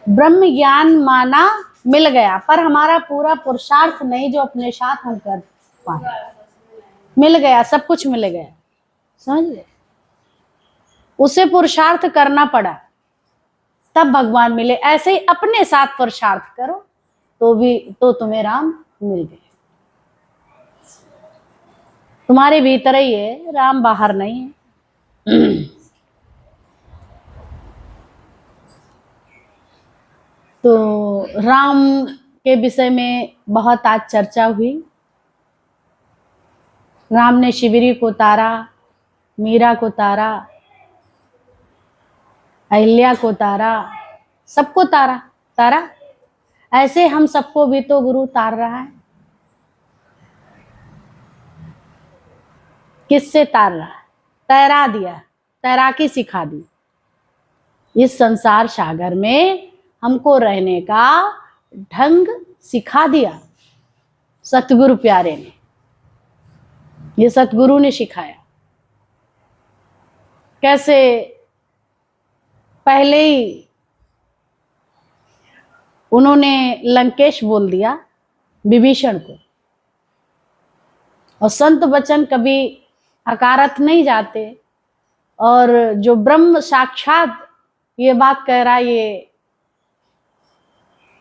ब्रह्म ज्ञान माना मिल गया, पर हमारा पूरा पुरुषार्थ नहीं जो अपने साथ हम कर पाए। मिल गया, सब कुछ मिल गया, समझ गए? उसे पुरुषार्थ करना पड़ा तब भगवान मिले। ऐसे ही अपने साथ पुरुषार्थ करो तो तुम्हें राम मिल गए। तुम्हारे भीतर ही है, राम बाहर नहीं है। तो राम के विषय में बहुत आज चर्चा हुई। राम ने शिबिरी को तारा, मीरा को तारा, अहिल्या को तारा, सबको तारा। ऐसे हम सबको भी तो गुरु तार रहा है। किससे तार रहा है? तैरा दिया, तैराकी सिखा दी। इस संसार सागर में हमको रहने का ढंग सिखा दिया सतगुरु प्यारे ने। ये सतगुरु ने सिखाया। कैसे पहले ही उन्होंने लंकेश बोल दिया विभीषण को, और संत वचन कभी अकारत नहीं जाते। और जो ब्रह्म साक्षात ये बात कह रहा है, ये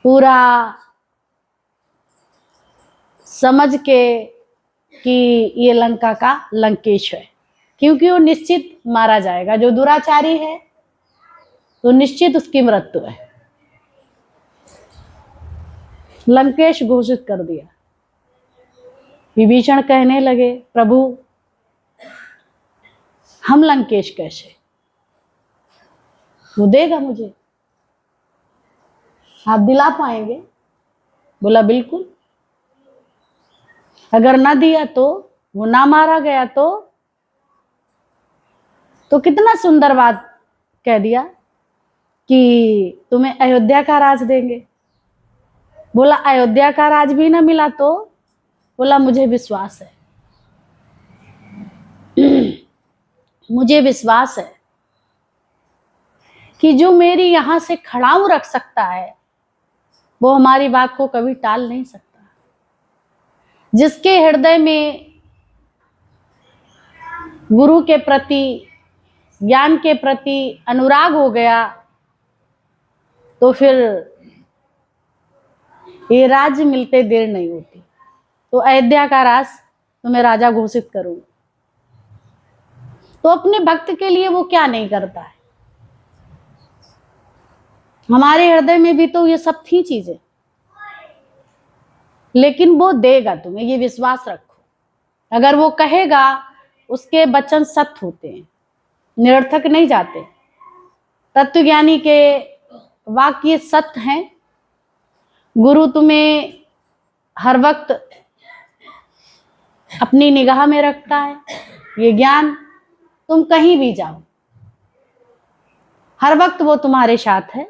पूरा समझ के कि ये लंका का लंकेश है, क्योंकि वो निश्चित मारा जाएगा। जो दुराचारी है तो निश्चित उसकी मृत्यु है। लंकेश घोषित कर दिया। विभीषण कहने लगे, प्रभु हम लंकेश कैसे? वो देगा मुझे, आप दिला पाएंगे? बोला बिल्कुल। अगर ना दिया तो, वो ना मारा गया तो कितना सुंदर बात कह दिया कि तुम्हें अयोध्या का राज देंगे। बोला अयोध्या का राज भी ना मिला तो? बोला मुझे विश्वास है, मुझे विश्वास है कि जो मेरी यहां से खड़ाऊ रख सकता है वो हमारी बात को कभी टाल नहीं सकता। जिसके हृदय में गुरु के प्रति, ज्ञान के प्रति अनुराग हो गया तो फिर ये राज्य मिलते देर नहीं होती। तो अयोध्या का राज तुम्हें राजा घोषित करूंगा। तो अपने भक्त के लिए वो क्या नहीं करता है। हमारे हृदय में भी तो ये सब थी चीजें, लेकिन वो देगा तुम्हें, ये विश्वास रखो। अगर वो कहेगा, उसके वचन सत्य होते हैं, निरर्थक नहीं जाते। तत्वज्ञानी के वाक्य सत्य हैं। गुरु तुम्हें हर वक्त अपनी निगाह में रखता है। ये ज्ञान, तुम कहीं भी जाओ हर वक्त वो तुम्हारे साथ है,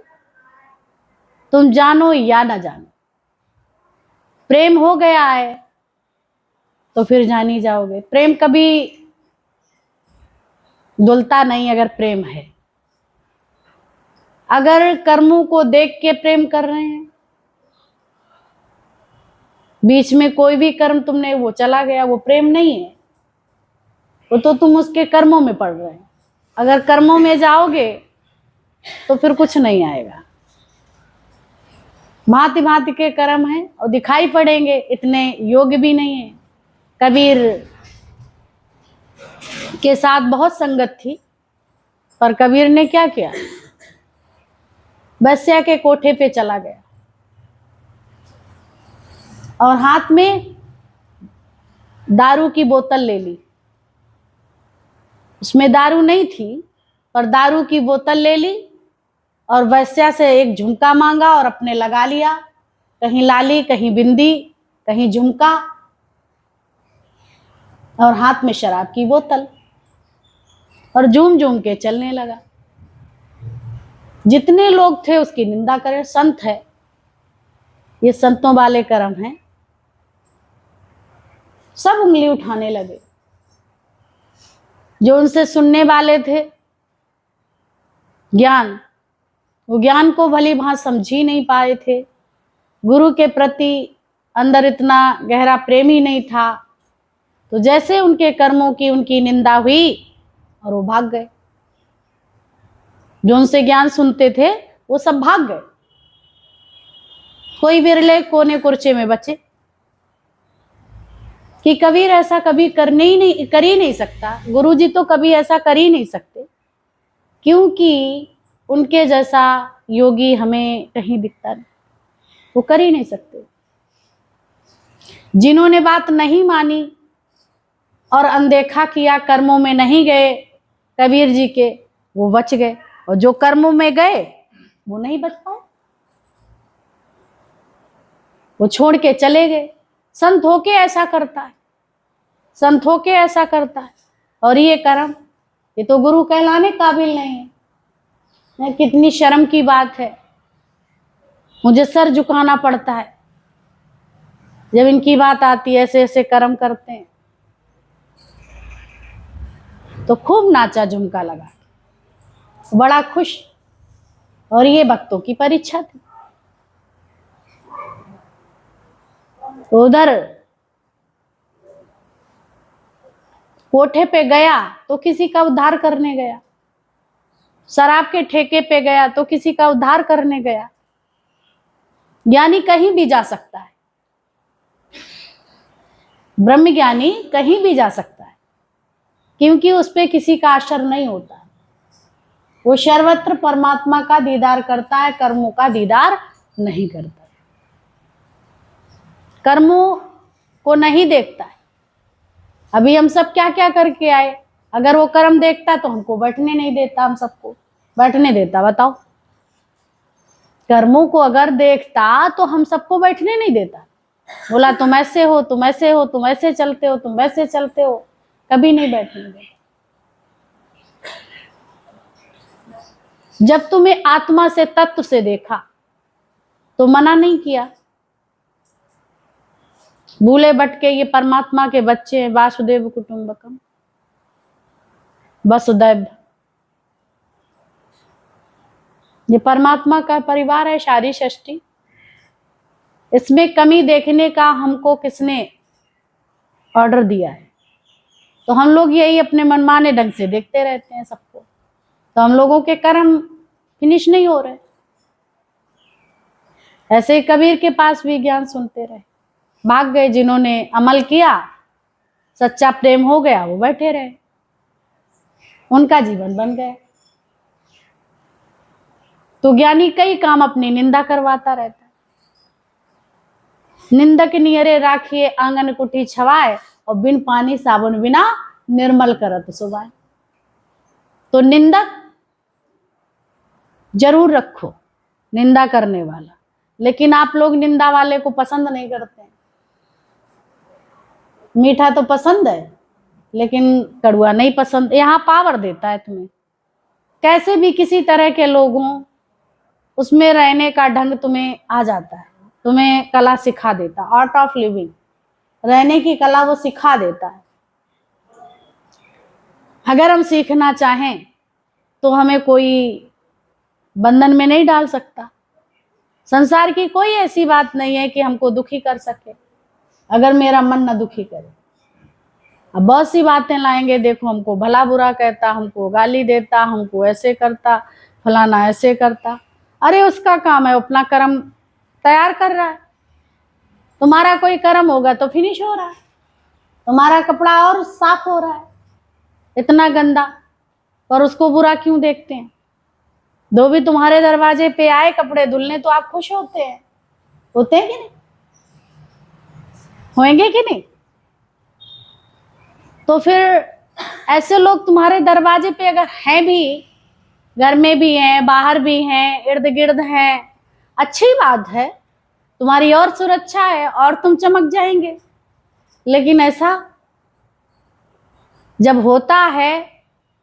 तुम जानो या ना जानो। प्रेम हो गया है तो फिर जान ही जाओगे। प्रेम कभी डुलता नहीं अगर प्रेम है। अगर कर्मों को देख के प्रेम कर रहे हैं, बीच में कोई भी कर्म तुमने वो चला गया, वो प्रेम नहीं है, वो तो तुम उसके कर्मों में पड़ रहे हैं। अगर कर्मों में जाओगे तो फिर कुछ नहीं आएगा। भांति भांति के कर्म हैं और दिखाई पड़ेंगे, इतने योग्य भी नहीं है। कबीर के साथ बहुत संगत थी, पर कबीर ने क्या किया, वैश्या के कोठे पे चला गया और हाथ में दारू की बोतल ले ली। उसमें दारू नहीं थी, पर दारू की बोतल ले ली और वैश्या से एक झुमका मांगा और अपने लगा लिया। कहीं लाली, कहीं बिंदी, कहीं झुमका, और हाथ में शराब की बोतल, और झूम झूम के चलने लगा। जितने लोग थे उसकी निंदा करें, संत है, ये संतों वाले कर्म हैं, सब उंगली उठाने लगे। जो उनसे सुनने वाले थे ज्ञान, वो ज्ञान को भली भांति समझ ही नहीं पाए थे, गुरु के प्रति अंदर इतना गहरा प्रेम ही नहीं था। तो जैसे उनके कर्मों की उनकी निंदा हुई और वो भाग गए। जो उनसे ज्ञान सुनते थे वो सब भाग गए। कोई विरले कोने कुर्चे में बचे कि कबीर ऐसा कभी कर ही नहीं सकता, गुरुजी तो कभी ऐसा कर ही नहीं सकते, क्योंकि उनके जैसा योगी हमें कहीं दिखता नहीं, वो कर ही नहीं सकते। जिन्होंने बात नहीं मानी और अनदेखा किया, कर्मों में नहीं गए कबीर जी के, वो बच गए, और जो कर्मों में गए वो नहीं बच पाए, वो छोड़ के चले गए। संत होके ऐसा करता है, संत होके ऐसा करता है। और ये कर्म, ये तो गुरु कहलाने काबिल नहीं है। कितनी शर्म की बात है, मुझे सर झुकाना पड़ता है जब इनकी बात आती है। ऐसे ऐसे कर्म करते हैं। तो खूब नाचा झुमका लगा, बड़ा खुश। और ये भक्तों की परीक्षा थी। तो उधर कोठे पे गया तो किसी का उद्धार करने गया, शराब के ठेके पे गया तो किसी का उद्धार करने गया। ज्ञानी कहीं भी जा सकता है, ब्रह्म ज्ञानी कहीं भी जा सकता है, क्योंकि उस पे किसी का असर नहीं होता। वो सर्वत्र परमात्मा का दीदार करता है, कर्मों का दीदार नहीं करता, कर्मों को नहीं देखता है। अभी हम सब क्या क्या करके आए, अगर वो कर्म देखता तो हमको बैठने नहीं देता, हम सबको बैठने देता, बताओ। कर्मों को अगर देखता तो हम सबको बैठने नहीं देता, बोला तुम ऐसे हो, तुम ऐसे हो, तुम ऐसे चलते हो, तुम वैसे चलते हो, कभी नहीं बैठने देता। जब तुम्हें आत्मा से, तत्व से देखा तो मना नहीं किया। भूले भटके ये परमात्मा के बच्चे हैं, वासुदेव कुटुंबकम, वसुदैव, ये परमात्मा का परिवार है, सारी सृष्टि। इसमें कमी देखने का हमको किसने ऑर्डर दिया है? तो हम लोग यही अपने मनमाने ढंग से देखते रहते हैं सबको। तो हम लोगों के कर्म फिनिश नहीं हो रहे। ऐसे ही कबीर के पास भी ज्ञान सुनते रहे, भाग गए। जिन्होंने अमल किया, सच्चा प्रेम हो गया, वो बैठे रहे, उनका जीवन बन गया। तो ज्ञानी कई काम अपनी निंदा करवाता रहता है। निंदक नियरे राखिए आंगन कुटी छवाए, और बिन पानी साबुन बिना निर्मल करत सुबाए। तो निंदक जरूर रखो, निंदा करने वाला, लेकिन आप लोग निंदा वाले को पसंद नहीं करते हैं। मीठा तो पसंद है लेकिन कड़वा नहीं पसंद। यहाँ पावर देता है तुम्हें, कैसे भी किसी तरह के लोगों, उसमें रहने का ढंग तुम्हें आ जाता है, तुम्हें कला सिखा देता, आर्ट ऑफ लिविंग, रहने की कला वो सिखा देता है। अगर हम सीखना चाहें तो हमें कोई बंधन में नहीं डाल सकता। संसार की कोई ऐसी बात नहीं है कि हमको दुखी कर सके, अगर मेरा मन न दुखी करे। अब बहुत सी बातें लाएंगे, देखो हमको भला बुरा कहता, हमको गाली देता, हमको ऐसे करता, फलाना ऐसे करता। अरे उसका काम है, अपना कर्म तैयार कर रहा है। तुम्हारा कोई कर्म होगा तो फिनिश हो रहा है, तुम्हारा कपड़ा और साफ हो रहा है, इतना गंदा, पर उसको बुरा क्यों देखते हैं? धोबी तुम्हारे दरवाजे पे आए कपड़े धुलने तो आप खुश होते हैं, होते हैं कि नहीं? होंगे कि नहीं? तो फिर ऐसे लोग तुम्हारे दरवाजे पे अगर हैं भी, घर में भी हैं, बाहर भी हैं, इर्द गिर्द हैं, अच्छी बात है, तुम्हारी और सुरक्षा है और तुम चमक जाएंगे। लेकिन ऐसा जब होता है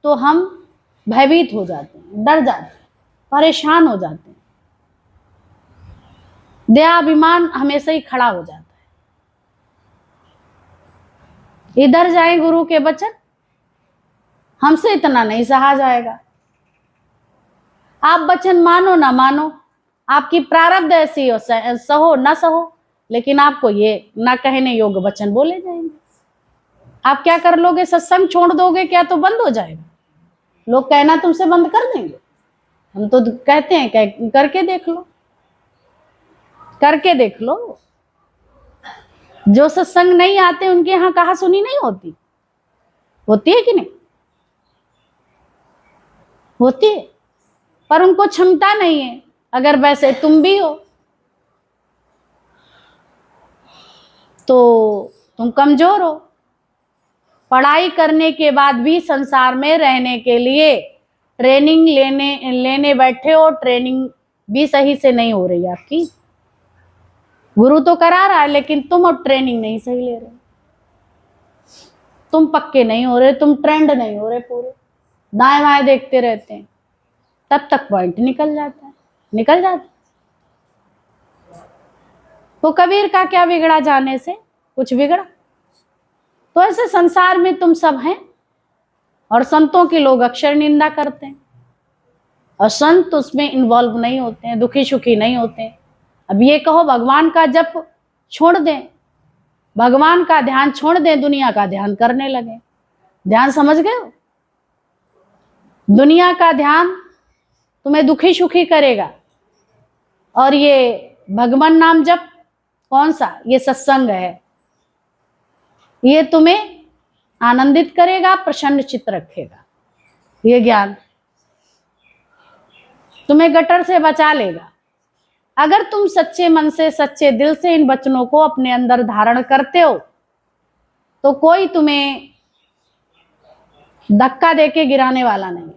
तो हम भयभीत हो जाते हैं, डर जाते हैं, परेशान हो जाते हैं, देहाभिमान हमेशा ही खड़ा हो जाता है। इधर जाए गुरु के वचन, हमसे इतना नहीं सहा जाएगा। आप वचन मानो ना मानो, आपकी प्रारब्ध ऐसी हो, सहो ना सहो, लेकिन आपको ये ना कहने योग्य वचन बोले जाएंगे। आप क्या कर लोगे? सत्संग छोड़ दोगे क्या तो बंद हो जाएगा? लोग कहना तुमसे बंद कर देंगे? हम तो कहते हैं करके देख लो, करके देख लो। जो सत्संग नहीं आते उनके यहाँ कहा सुनी नहीं होती, होती है कि नहीं? होती है, पर उनको क्षमता नहीं है। अगर वैसे तुम भी हो तो तुम कमजोर हो। पढ़ाई करने के बाद भी संसार में रहने के लिए ट्रेनिंग लेने बैठे हो, ट्रेनिंग भी सही से नहीं हो रही आपकी। गुरु तो करा रहा है लेकिन तुम अब ट्रेनिंग नहीं सही ले रहे, तुम पक्के नहीं हो रहे, तुम ट्रेंड नहीं हो रहे, पूरे दाएं बाएं देखते रहते हैं, तब तक पॉइंट निकल जाता है, निकल जाता। तो कबीर का क्या बिगड़ा जाने से? कुछ बिगड़ा? तो ऐसे संसार में तुम सब हैं, और संतों के लोग अक्षर निंदा करते हैं, और संत उसमें इन्वॉल्व नहीं होते हैं, दुखी सुखी नहीं होते हैं। अब ये कहो भगवान का जप छोड़ दें, भगवान का ध्यान छोड़ दें, दुनिया का ध्यान करने लगे। ध्यान समझ गए हो? दुनिया का ध्यान तुम्हें दुखी सुखी करेगा, और ये भगवान नाम जप कौन सा? ये सत्संग है, ये तुम्हें आनंदित करेगा, प्रसन्न चित्त रखेगा। ये ज्ञान तुम्हें गटर से बचा लेगा। अगर तुम सच्चे मन से, सच्चे दिल से इन वचनों को अपने अंदर धारण करते हो तो कोई तुम्हें धक्का देके गिराने वाला नहीं।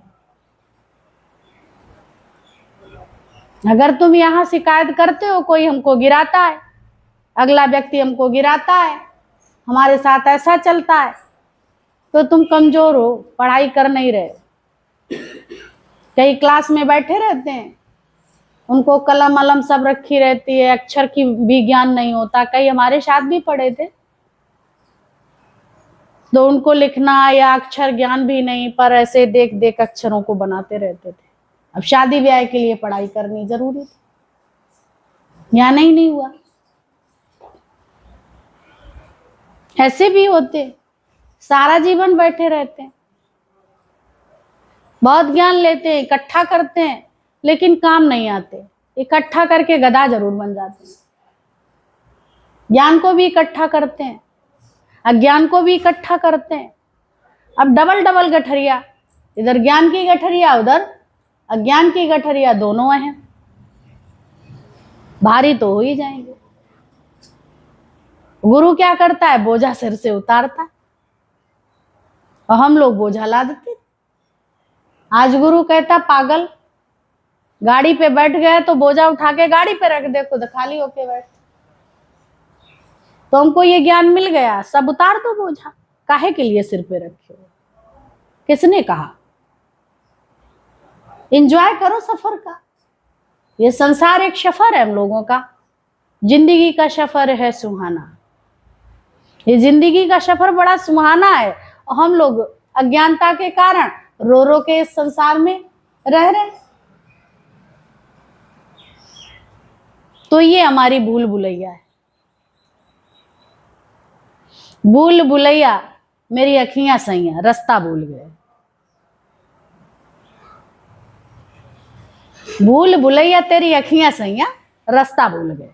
अगर तुम यहां शिकायत करते हो कोई हमको गिराता है, अगला व्यक्ति हमको गिराता है, हमारे साथ ऐसा चलता है, तो तुम कमजोर हो, पढ़ाई कर नहीं रहे। कई क्लास में बैठे रहते हैं, उनको कलम अलम सब रखी रहती है, अक्षर की भी ज्ञान नहीं होता। कई हमारे साथ भी पढ़े थे, तो उनको लिखना या अक्षर ज्ञान भी नहीं, पर ऐसे देख देख अक्षरों को बनाते रहते थे। अब शादी ब्याह के लिए पढ़ाई करनी जरूरी थी, या नहीं हुआ? ऐसे भी होते, सारा जीवन बैठे रहते हैं, बहुत ज्ञान लेते हैं, इकट्ठा करते हैं, लेकिन काम नहीं आते। इकट्ठा करके गधा जरूर बन जाते हैं। ज्ञान को भी इकट्ठा करते हैं, अज्ञान को भी इकट्ठा करते हैं। अब डबल डबल गठरिया, इधर ज्ञान की गठरिया, उधर अज्ञान की गठरिया, दोनों हैं, भारी तो हो ही जाएंगे। गुरु क्या करता है? बोझा सिर से उतारता है, और हम लोग बोझा ला देते। आज गुरु कहता पागल, गाड़ी पे बैठ गए तो बोझा उठा के गाड़ी पे रख दे, खुद खाली होके बैठ। तो हमको ये ज्ञान मिल गया, सब उतार दो बोझा, काहे के लिए सिर पे रखे हो? किसने कहा? एंजॉय करो सफर का। ये संसार एक सफर है हम लोगों का, जिंदगी का सफर है सुहाना। ये जिंदगी का सफर बड़ा सुहाना है, और हम लोग अज्ञानता के कारण रो रो के इस संसार में रह रहे। तो ये हमारी भूल भुलैया है। भूल भुलैया, मेरी अखियां सैया, रास्ता भूल गए। भूल भुलैया तेरी अखियां सैया, रास्ता भूल गए।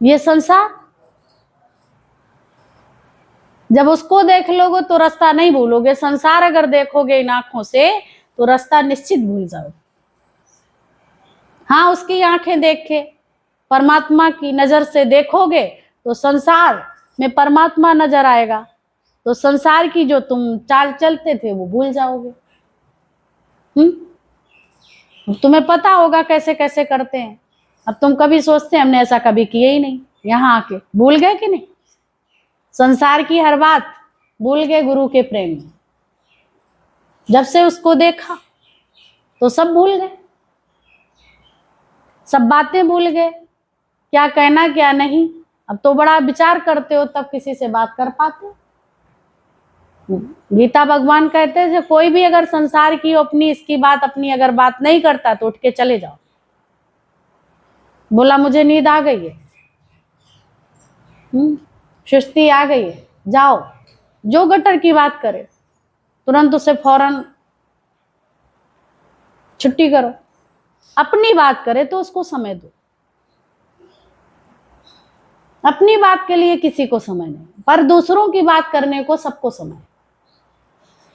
ये संसार, जब उसको देख लोगे तो रास्ता नहीं भूलोगे। संसार अगर देखोगे इन आंखों से तो रास्ता निश्चित भूल जाओगे। हाँ, उसकी आंखें देख के परमात्मा की नजर से देखोगे तो संसार में परमात्मा नजर आएगा, तो संसार की जो तुम चाल चलते थे वो भूल जाओगे। तुम्हें पता होगा कैसे कैसे करते हैं। अब तुम कभी सोचते हैं हमने ऐसा कभी किया ही नहीं, यहाँ आके भूल गए कि नहीं? संसार की हर बात भूल गए गुरु के प्रेम में। जब से उसको देखा तो सब भूल गए, सब बातें भूल गए, क्या कहना क्या नहीं। अब तो बड़ा विचार करते हो तब किसी से बात कर पाते हो। गीता भगवान कहते हैं कोई भी अगर संसार की अपनी इसकी बात अपनी अगर बात नहीं करता तो उठ के चले जाओ। बोला मुझे नींद आ गई है, सुस्ती आ गई है, जाओ। जो गटर की बात करे तुरंत उसे फौरन छुट्टी करो। अपनी बात करे तो उसको समय दो। अपनी बात के लिए किसी को समय नहीं, पर दूसरों की बात करने को सबको समय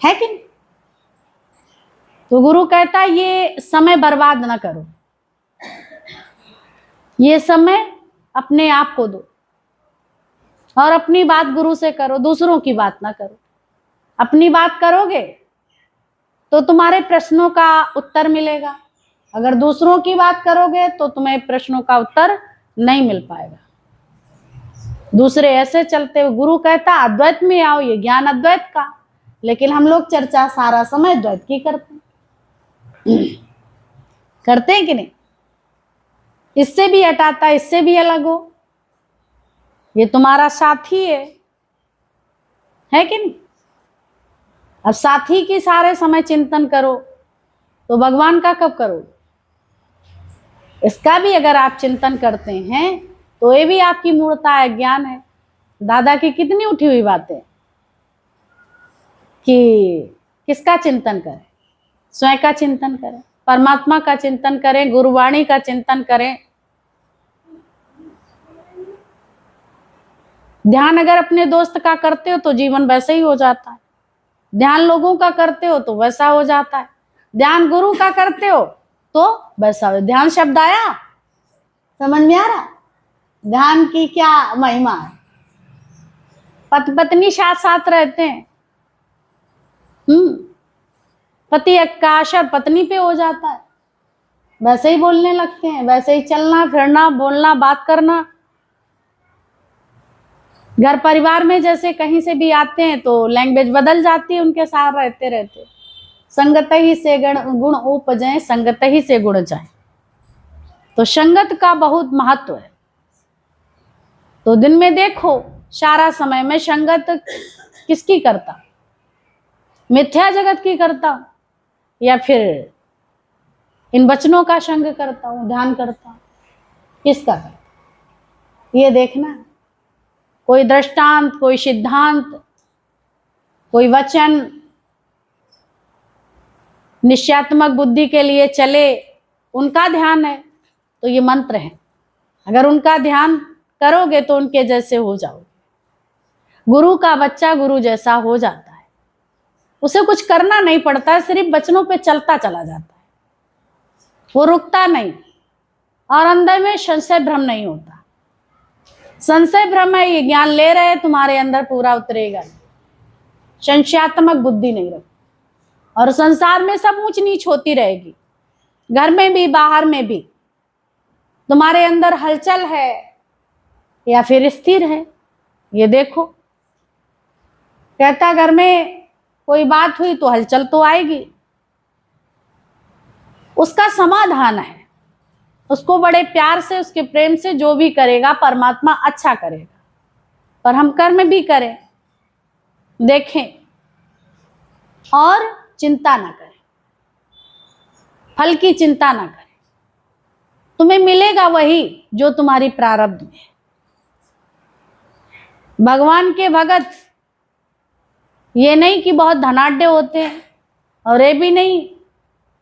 है कि नहीं? तो गुरु कहता है ये समय बर्बाद ना करो, ये समय अपने आप को दो और अपनी बात गुरु से करो, दूसरों की बात ना करो। अपनी बात करोगे तो तुम्हारे प्रश्नों का उत्तर मिलेगा, अगर दूसरों की बात करोगे तो तुम्हें प्रश्नों का उत्तर नहीं मिल पाएगा। दूसरे ऐसे चलते हुए गुरु कहता अद्वैत में आओ, ये ज्ञान अद्वैत का, लेकिन हम लोग चर्चा सारा समय द्वैत की करते हैं कि नहीं? इससे भी हटाता, इससे भी अलग हो, ये तुम्हारा साथी है कि नहीं? अब साथी की सारे समय चिंतन करो तो भगवान का कब करो? इसका भी अगर आप चिंतन करते हैं तो ये भी आपकी मूर्ता है, ज्ञान है। दादा की कितनी उठी हुई बातें कि किसका चिंतन करें? स्वयं का चिंतन करें, परमात्मा का चिंतन करें, गुरुवाणी का चिंतन करें। ध्यान अगर अपने दोस्त का करते हो तो जीवन वैसे ही हो जाता है, ध्यान लोगों का करते हो तो वैसा हो जाता है, ध्यान गुरु का करते हो तो वैसा हो। ध्यान शब्द आया समझ में आ रहा? ध्यान की क्या महिमा है। पति पत्नी साथ साथ रहते हैं, पति का असर पत्नी पे हो जाता है, वैसे ही बोलने लगते हैं, वैसे ही चलना फिरना बोलना बात करना। घर परिवार में जैसे कहीं से भी आते हैं तो लैंग्वेज बदल जाती है उनके साथ रहते रहते। संगत ही से गुण उपजें, संगत ही से गुण जाए। तो संगत का बहुत महत्व है। तो दिन में देखो सारा समय में संगत किसकी करता? मिथ्या जगत की करता या फिर इन वचनों का संग करता हूं, ध्यान करता हूं, किसका करता? ये देखना, कोई दृष्टांत, कोई सिद्धांत, कोई वचन निश्चयात्मक बुद्धि के लिए चले, उनका ध्यान है तो ये मंत्र है। अगर उनका ध्यान करोगे तो उनके जैसे हो जाओगे। गुरु का बच्चा गुरु जैसा हो जाता है, उसे कुछ करना नहीं पड़ता, सिर्फ वचनों पे चलता चला जाता है, वो रुकता नहीं और अंदर में संशय भ्रम नहीं होता। संशय भ्रम है, ये ज्ञान ले रहे तुम्हारे अंदर पूरा उतरेगा, संशयात्मक बुद्धि नहीं रखती और संसार में सब ऊंच नीच होती रहेगी, घर में भी बाहर में भी। तुम्हारे अंदर हलचल है या फिर स्थिर है, ये देखो। कहता घर में कोई बात हुई तो हलचल तो आएगी, उसका समाधान है, उसको बड़े प्यार से उसके प्रेम से जो भी करेगा परमात्मा अच्छा करेगा। पर हम कर्म भी करें, देखें और चिंता ना करें, फल की चिंता ना करें, तुम्हें मिलेगा वही जो तुम्हारी प्रारब्ध में है। भगवान के भगत ये नहीं कि बहुत धनाढ्य होते हैं और ये भी नहीं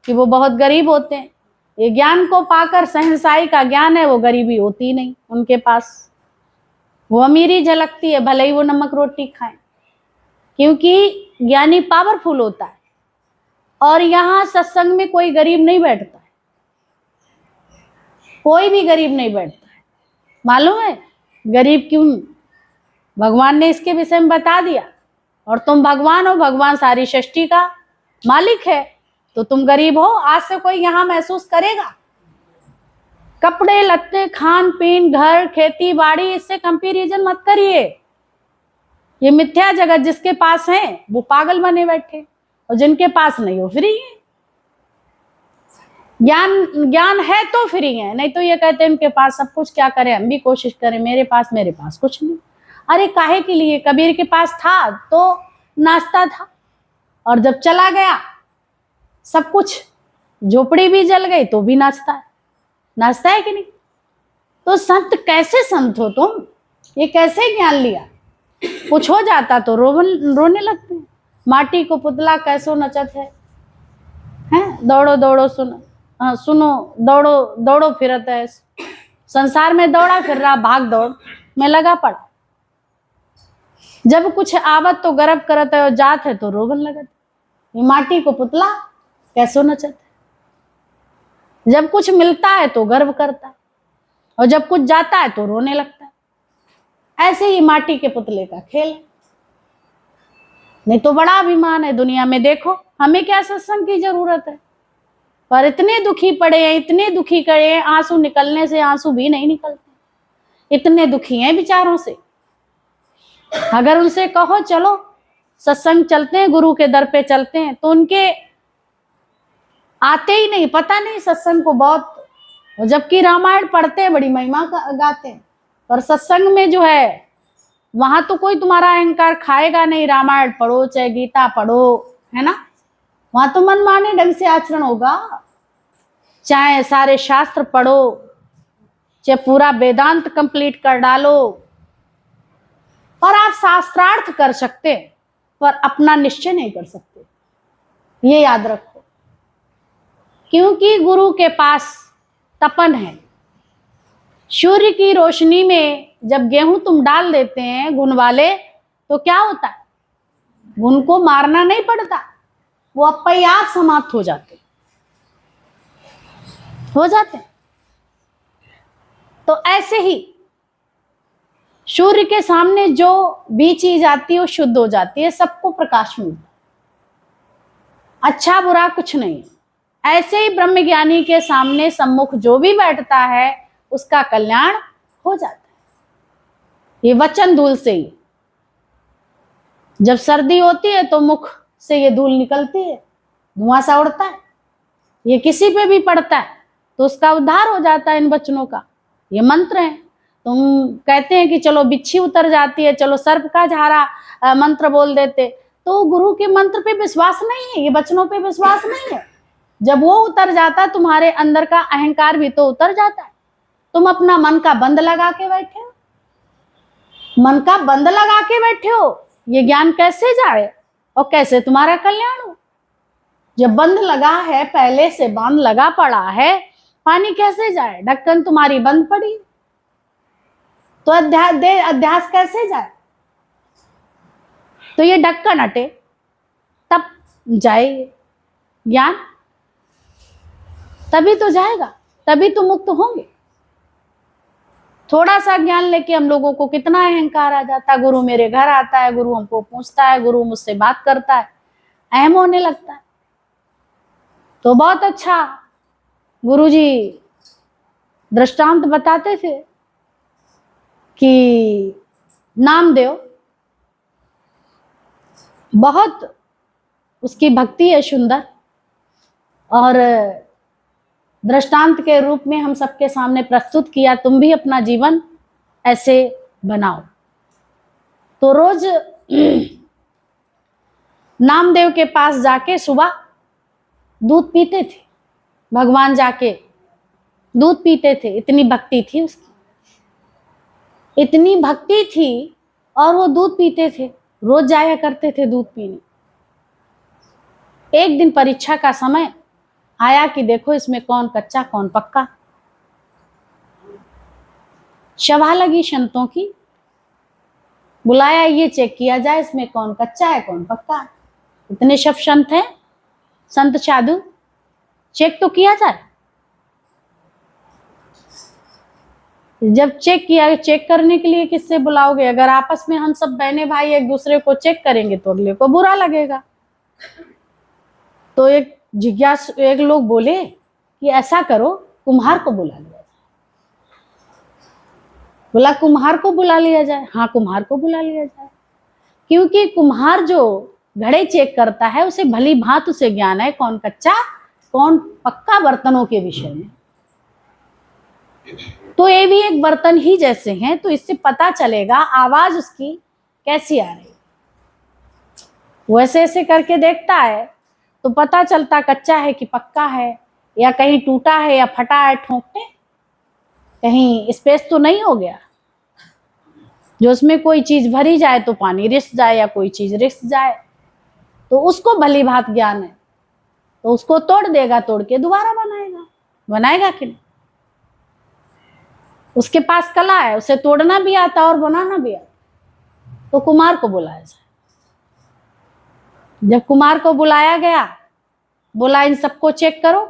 कि वो बहुत गरीब होते हैं। ये ज्ञान को पाकर सहनसाई का ज्ञान है, वो गरीबी होती ही नहीं उनके पास, वो अमीरी झलकती है, भले ही वो नमक रोटी खाएं, क्योंकि ज्ञानी पावरफुल होता है। और यहाँ सत्संग में कोई गरीब नहीं बैठता है, कोई भी गरीब नहीं बैठता है। मालूम है गरीब क्यों? भगवान ने इसके विषय में बता दिया। और तुम भगवान हो, भगवान सारी सृष्टि का मालिक है, तो तुम गरीब हो आज से कोई यहाँ महसूस करेगा? कपड़े लत्ते, खान पीन, घर, खेती बाड़ी, इससे कंपैरिजन मत करिए। ये मिथ्या जगत जिसके पास है वो पागल बने बैठे, और जिनके पास नहीं वो फ्री है। ज्ञान है तो फ्री है, नहीं तो ये कहते हैं उनके पास सब कुछ, क्या करें हम भी कोशिश करें, मेरे पास कुछ नहीं। अरे काहे के लिए? कबीर के पास था तो नाचता था, और जब चला गया सब कुछ, झोपड़ी भी जल गई तो भी नाचता है कि नहीं? तो संत कैसे संत हो तुम? ये कैसे ज्ञान लिया? कुछ हो जाता तो रोने लगते हैं। माटी को पुतला कैसो नचत है, हैं? दौड़ो दौड़ो सुनो, दौड़ो दौड़ो फिरत है, संसार में दौड़ा फिर रहा, भाग दौड़ में लगा पड़ा। जब कुछ आवत तो गर्व करत है, और जात है तो रोवन लगत। ये माटी को पुतला कैसो नचत है। जब कुछ मिलता है तो गर्व करता है, और जब कुछ जाता है तो रोने लगता है। ऐसे ही माटी के पुतले का खेल है। नहीं तो बड़ा अभिमान है दुनिया में। देखो हमें क्या सत्संग की जरूरत है, पर इतने दुखी पड़े हैं, इतने दुखी करे हैं, आंसू निकलने से आंसू भी नहीं निकलते, इतने दुखी हैं बेचारों से। अगर उनसे कहो चलो सत्संग चलते हैं, गुरु के दर पे चलते हैं, तो उनके आते ही नहीं, पता नहीं सत्संग को बहुत, जबकि रामायण पढ़ते हैं, बड़ी महिमा गाते हैं, पर सत्संग में जो है वहां तो कोई तुम्हारा अहंकार खाएगा नहीं। रामायण पढ़ो चाहे गीता पढ़ो, है ना, वहां तो मनमाने ढंग से आचरण होगा। चाहे सारे शास्त्र पढ़ो, चाहे पूरा वेदांत कंप्लीट कर डालो, पर आप शास्त्रार्थ कर सकते, पर अपना निश्चय नहीं कर सकते, ये याद रखो। क्योंकि गुरु के पास तपन है। सूर्य की रोशनी में जब गेहूं तुम डाल देते हैं गुण वाले, तो क्या होता है? गुण को मारना नहीं पड़ता, वो अपने आप समाप्त हो जाते। तो ऐसे ही सूर्य के सामने जो भी चीज आती है वो शुद्ध हो जाती है, सबको प्रकाश मिलता है, अच्छा बुरा कुछ नहीं। ऐसे ही ब्रह्मज्ञानी के सामने सम्मुख जो भी बैठता है उसका कल्याण हो जाता है। ये वचन धूल से ही, जब सर्दी होती है तो मुख से ये धूल निकलती है, धुआं सा उड़ता है, ये किसी पे भी पड़ता है तो उसका उद्धार हो जाता है इन वचनों का। ये मंत्र है। तुम कहते हैं कि चलो बिच्छी उतर जाती है, चलो सर्प का झारा मंत्र बोल देते, तो गुरु के मंत्र पे विश्वास नहीं है, ये वचनों पे विश्वास नहीं है। जब वो उतर जाता तुम्हारे अंदर का अहंकार भी तो उतर जाता है। तुम अपना मन का बंद लगा के बैठे हो, मन का बंद लगा के बैठे हो, ये ज्ञान कैसे जाए और कैसे तुम्हारा कल्याण हो? जब बंद लगा है, पहले से बंद लगा पड़ा है, पानी कैसे जाए? ढक्कन तुम्हारी बंद पड़ी तो अध्यास कैसे जाए? तो ये ढक्कन हटे तब जाए ज्ञान, तभी तो जाएगा, तभी तो मुक्त होंगे। थोड़ा सा ज्ञान लेके हम लोगों को कितना अहंकार आ जाता है। गुरु मेरे घर आता है, गुरु हमको पूछता है, गुरु मुझसे बात करता है, अहम होने लगता है। तो बहुत अच्छा गुरुजी दृष्टांत बताते थे कि नामदेव बहुत उसकी भक्ति है सुंदर, और दृष्टांत के रूप में हम सबके सामने प्रस्तुत किया। तुम भी अपना जीवन ऐसे बनाओ। तो रोज नामदेव के पास जाके सुबह दूध पीते थे, भगवान जाके दूध पीते थे, इतनी भक्ति थी उसकी, इतनी भक्ति थी, और वो दूध पीते थे, रोज जाया करते थे दूध पीने। एक दिन परीक्षा का समय आया कि देखो इसमें कौन कच्चा कौन पक्का। सभा लगी संतों की, बुलाया ये चेक किया जाए इसमें कौन कच्चा है कौन पक्का है। इतने सब संत हैं, संत साधु, चेक तो किया जाए। जब चेक किया, चेक करने के लिए किससे बुलाओगे? अगर आपस में हम सब बहने भाई एक दूसरे को चेक करेंगे तो अगले को बुरा लगेगा। तो एक जिज्ञासु एक लोग बोले कि ऐसा करो कुम्हार को बुला लिया जाए। बोला कुम्हार को बुला लिया जाए? हाँ कुम्हार को बुला लिया जाए, क्योंकि कुम्हार जो घड़े चेक करता है उसे भली भांति उसे ज्ञान है कौन कच्चा कौन पक्का बर्तनों के विषय में। तो ये भी एक बर्तन ही जैसे हैं, तो इससे पता चलेगा आवाज उसकी कैसी आ रही। वो ऐसे ऐसे करके देखता है तो पता चलता कच्चा है कि पक्का है, या कहीं टूटा है या फटा है, ठोकने कहीं स्पेस तो नहीं हो गया जो उसमें कोई चीज भरी जाए तो पानी रिस जाए या कोई चीज रिस जाए। तो उसको भली भांत ज्ञान है, तो उसको तोड़ देगा, तोड़ के दोबारा बनाएगा। बनाएगा कि नहीं? उसके पास कला है, उसे तोड़ना भी आता और बनाना भी आता। तो कुमार को बुलाया जाए। जब कुमार को बुलाया गया, बोला इन सबको चेक करो,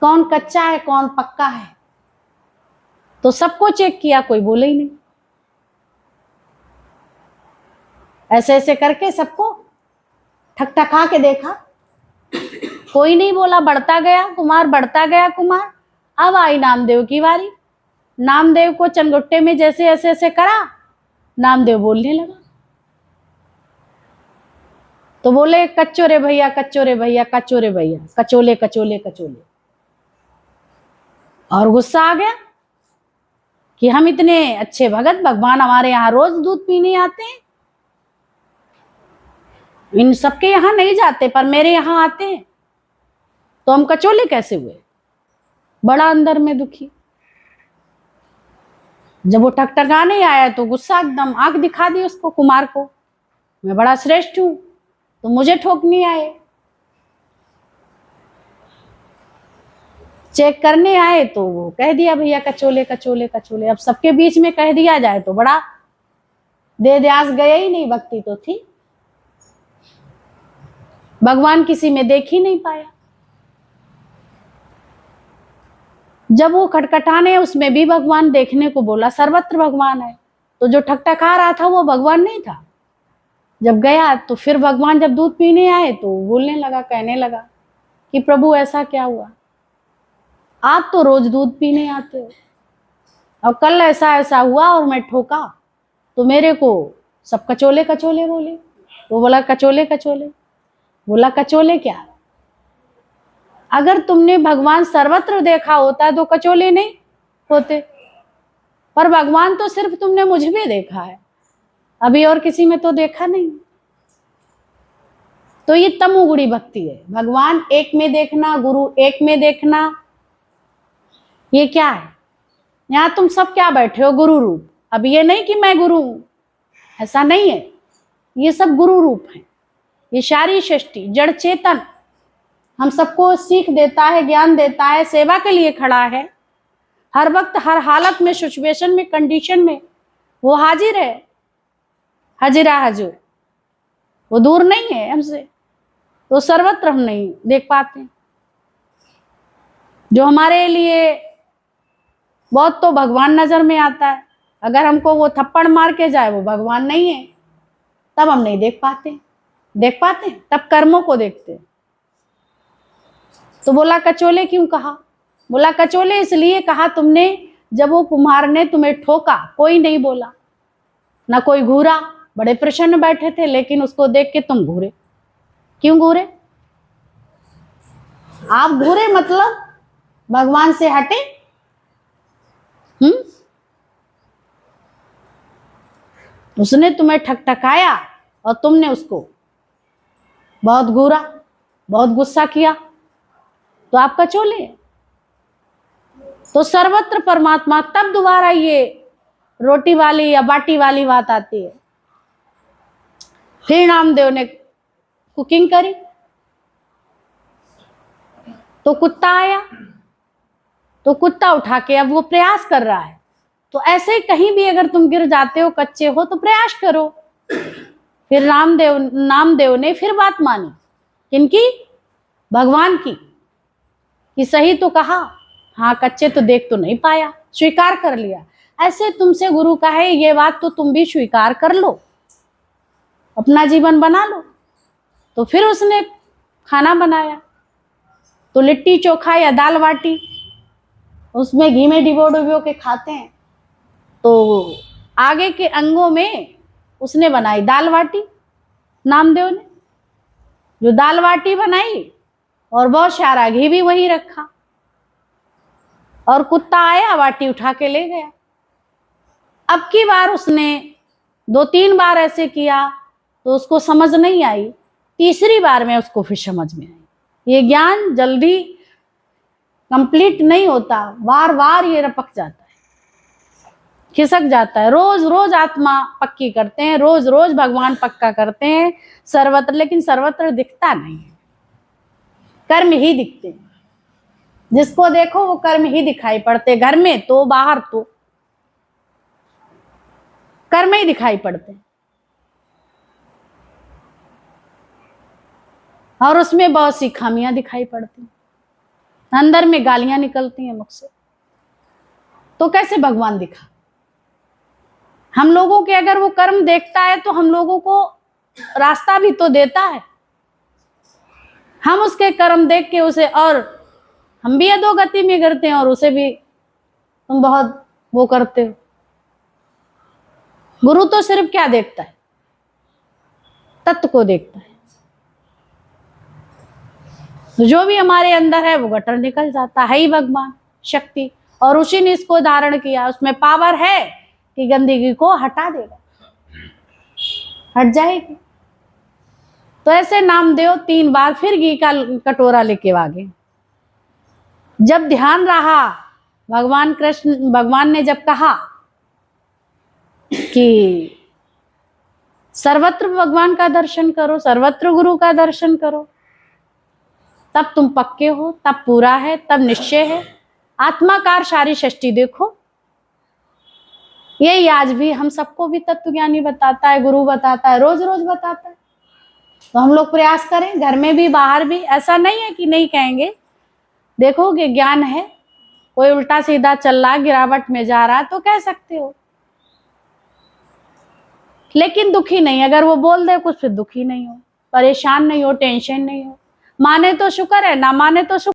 कौन कच्चा है कौन पक्का है। तो सबको चेक किया, कोई बोले ही नहीं। ऐसे ऐसे करके सबको ठकठका के देखा, कोई नहीं बोला। बढ़ता गया कुमार, बढ़ता गया कुमार। अब आई नामदेव की बारी। नामदेव को चंगुट्टे में जैसे ऐसे ऐसे करा, नामदेव बोलने लगा। तो बोले कच्चो रे भैया, कच्चो रे भैया, कच्चो रे भैया, कचोले कचोले कचोले। और गुस्सा आ गया कि हम इतने अच्छे भगत, भगवान हमारे यहाँ रोज दूध पीने आते हैं, इन सबके यहाँ नहीं जाते पर मेरे यहाँ आते हैं, तो हम कचोले कैसे हुए। बड़ा अंदर में दुखी। जब वो ठकठकाने आया तो गुस्सा एकदम आंख दिखा दी उसको, कुमार को, मैं बड़ा श्रेष्ठ हूं तो मुझे ठोकने आए। चेक करने आए तो वो कह दिया भैया कचोले कचोले कचोले। अब सबके बीच में कह दिया जाए तो बड़ा दे द्यास गया ही नहीं। भक्ति तो थी, भगवान किसी में देख ही नहीं पाया। जब वो खटखटाने, उसमें भी भगवान देखने को बोला, सर्वत्र भगवान है। तो जो ठकठका रहा था वो भगवान नहीं था। जब गया तो फिर भगवान जब दूध पीने आए तो बोलने लगा, कहने लगा कि प्रभु ऐसा क्या हुआ, आप तो रोज दूध पीने आते हो, और कल ऐसा ऐसा हुआ और मैं ठोका तो मेरे को सब कचोले कचोले बोले। वो बोला कचोले कचोले। बोला कचोले क्या, अगर तुमने भगवान सर्वत्र देखा होता तो कचोले नहीं होते, पर भगवान तो सिर्फ तुमने मुझ में देखा है, अभी और किसी में तो देखा नहीं। तो ये तमोगुणी भक्ति है। भगवान एक में देखना, गुरु एक में देखना, ये क्या है। यहाँ तुम सब क्या बैठे हो, गुरु रूप। अब ये नहीं कि मैं गुरु हूं, ऐसा नहीं है। ये सब गुरु रूप है। ये सारी सृष्टि जड़ चेतन हम सबको सीख देता है, ज्ञान देता है, सेवा के लिए खड़ा है। हर वक्त हर हालत में, सिचुएशन में, कंडीशन में वो हाजिर है, हाजिरा हजूर। वो दूर नहीं है हमसे, तो सर्वत्र हम नहीं देख पाते। जो हमारे लिए बहुत तो भगवान नजर में आता है, अगर हमको वो थप्पड़ मार के जाए वो भगवान नहीं है, तब हम नहीं देख पाते। देख पाते तब कर्मों को देखते। तो बोला कचोले क्यों कहा। बोला कचोले इसलिए कहा तुमने, जब वो कुम्हार ने तुम्हें ठोका कोई नहीं बोला, ना कोई घूरा। बड़े प्रसन्न बैठे थे, लेकिन उसको देख के तुम घूरे। क्यों घूरे? आप घूरे मतलब भगवान से हटे। उसने तुम्हें ठकठकाया और तुमने उसको बहुत घूरा, बहुत गुस्सा किया, तो आप कचोले। तो सर्वत्र परमात्मा। तब दोबारा ये रोटी वाली या बाटी वाली बात आती है। फिर नामदेव ने कुकिंग करी तो कुत्ता आया, तो कुत्ता उठा के अब वो प्रयास कर रहा है। तो ऐसे ही कहीं भी अगर तुम गिर जाते हो, कच्चे हो, तो प्रयास करो। फिर नामदेव ने फिर बात मानी, किनकी? भगवान की, कि सही तो कहा, हाँ कच्चे तो देख तो नहीं पाया, स्वीकार कर लिया। ऐसे तुमसे गुरु का है ये बात तो तुम भी स्वीकार कर लो, अपना जीवन बना लो। तो फिर उसने खाना बनाया, तो लिट्टी चोखा या दाल बाटी, उसमें घी में डिबो के खाते हैं। तो आगे के अंगों में उसने बनाई दाल बाटी, नामदेव ने जो दाल बाटी बनाई, और बहुत सारा घी भी वही रखा, और कुत्ता आया बाटी उठा के ले गया। अब की बार उसने 2-3 बार ऐसे किया तो उसको समझ नहीं आई, तीसरी बार में उसको फिर समझ में आई। ये ज्ञान जल्दी कंप्लीट नहीं होता, बार बार ये रपक जाता है, खिसक जाता है। रोज रोज आत्मा पक्की करते हैं, रोज रोज भगवान पक्का करते हैं सर्वत्र, लेकिन सर्वत्र दिखता नहीं है, कर्म ही दिखते हैं। जिसको देखो वो कर्म ही दिखाई पड़ते, घर में तो बाहर तो कर्म ही दिखाई पड़ते हैं। और उसमें बहुत सी खामियां दिखाई पड़ती हैं, अंदर में गालियां निकलती हैं मुख से, तो कैसे भगवान दिखा? हम लोगों के अगर वो कर्म देखता है तो हम लोगों को रास्ता भी तो देता है। हम उसके कर्म देख के उसे, और हम भी अधोगति में करते हैं और उसे भी तुम बहुत वो करते हो। गुरु तो सिर्फ क्या देखता है? तत्व को देखता है। जो भी हमारे अंदर है वो गटर निकल जाता है ही भगवान शक्ति, और उसी ने इसको धारण किया। उसमें पावर है कि गंदगी को हटा देगा, हट जाएगी। तो ऐसे नामदेव 3 बार फिर घी का कटोरा लेके आगे। जब ध्यान रहा, भगवान कृष्ण, भगवान ने जब कहा कि सर्वत्र भगवान का दर्शन करो, सर्वत्र गुरु का दर्शन करो, तब तुम पक्के हो, तब पूरा है, तब निश्चय है। आत्माकार सारी सृष्टि देखो। यही आज भी हम सबको भी तत्वज्ञानी बताता है, गुरु बताता है, रोज रोज बताता है। तो हम लोग प्रयास करें, घर में भी बाहर भी। ऐसा नहीं है कि नहीं कहेंगे, देखो कि ज्ञान है, कोई उल्टा सीधा चल रहा, गिरावट में जा रहा तो कह सकते हो, लेकिन दुखी नहीं। अगर वो बोल दे कुछ, फिर दुखी नहीं हो, परेशान नहीं हो, टेंशन नहीं हो। माने तो शुक्र है, ना माने तो शुक्र